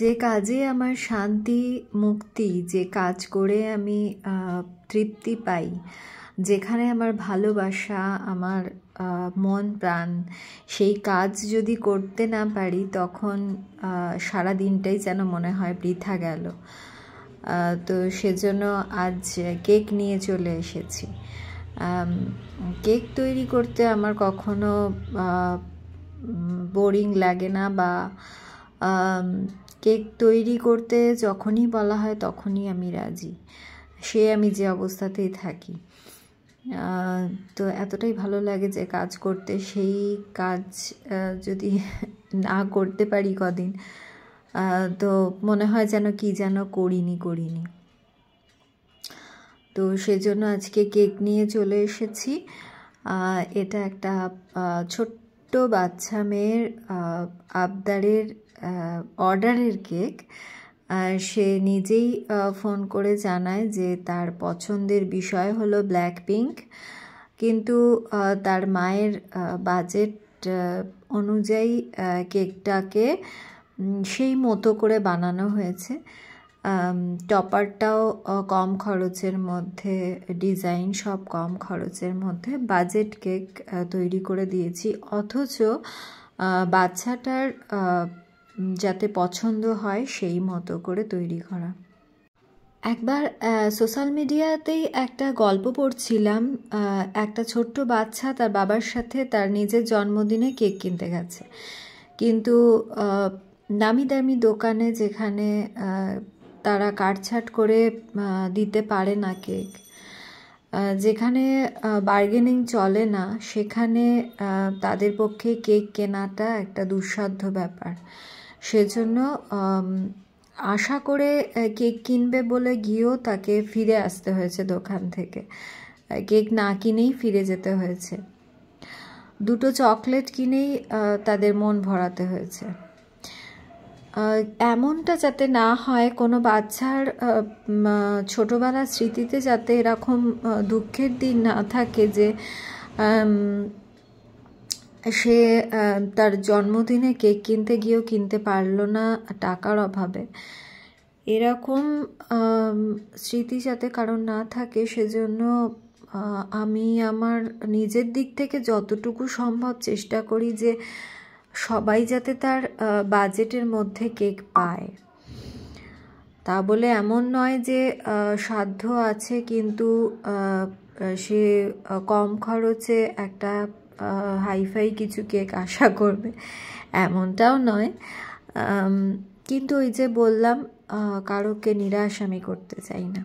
যে কাজে আমার শান্তি মুক্তি, যে কাজ করে আমি তৃপ্তি পাই, যেখানে আমার ভালোবাসা, আমার মন প্রাণ, সেই কাজ যদি করতে না পারি তখন সারা দিনটাই যেন মনে হয় বৃথা গেল। তো সেজন্য আজ কেক নিয়ে চলে এসেছি। কেক তৈরি করতে আমার কখনো বোরিং লাগে না, বা কেক তৈরি করতে যখনই বলা হয় তখনই আমি রাজি, আমি যে অবস্থাতেই থাকি। তো এতটাই ভালো লাগে যে কাজ করতে, সেই কাজ যদি না করতে পারি কদিন, তো মনে হয় যেন কি যেন করিনি। তো সেজন্য আজকে কেক নিয়ে চলে এসেছি। এটা একটা ছোট্ট বাচ্চা মেয়ের আবদারের অর্ডারের কেক। সে নিজেই ফোন করে জানায় যে তার পছন্দের বিষয় হলো ব্ল্যাক পিঙ্ক, কিন্তু তার মায়ের বাজেট অনুযায়ী কেকটাকে সেই মতো করে বানানো হয়েছে। টপারটাও কম খরচের মধ্যে, ডিজাইন সব কম খরচের মধ্যে বাজেট কেক তৈরি করে দিয়েছি, অথচ বাচ্চাটার যাতে পছন্দ হয় সেই মতো করে তৈরি করা। একবার সোশ্যাল মিডিয়াতেই একটা গল্প পড়ছিলাম, একটা ছোট্ট বাচ্চা তার বাবার সাথে তার নিজের জন্মদিনে কেক কিনতে গেছে, কিন্তু নামি দামি দোকানে, যেখানে তারা কাটছাট করে দিতে পারে না কেক, যেখানে বার্গেনিং চলে না, সেখানে তাদের পক্ষে কেক কেনাটা একটা দুঃসাধ্য ব্যাপার। সেজন্য আশা করে কেক কিনবে বলে গিয়েও তাকে ফিরে আসতে হয়েছে দোকান থেকে, কেক না কিনেই ফিরে যেতে হয়েছে। দুটো চকলেট কিনেই তাদের মন ভরাতে হয়েছে। এমনটা যাতে না হয়, কোনো বাচ্চার ছোটোবেলার স্মৃতিতে যাতে এরকম দুঃখের দিন না থাকে যে সে তার জন্মদিনে কেক কিনতে গিয়েও কিনতে পারলো না টাকার অভাবে। এরকম স্মৃতি যাতে কারণ না থাকে, সেজন্য আমি আমার নিজের দিক থেকে যতটুকু সম্ভব চেষ্টা করি যে সবাই যাতে তার বাজেটের মধ্যে কেক পায়। তা বলে এমন নয় যে সাধ্য আছে কিন্তু সে কম খরচে একটা হাইফাই কিছু কেক আশা করবে, এমনটাও নয়। কিন্তু ওই যে বললাম, কারোকে নিরাশ আমি করতে চাই না।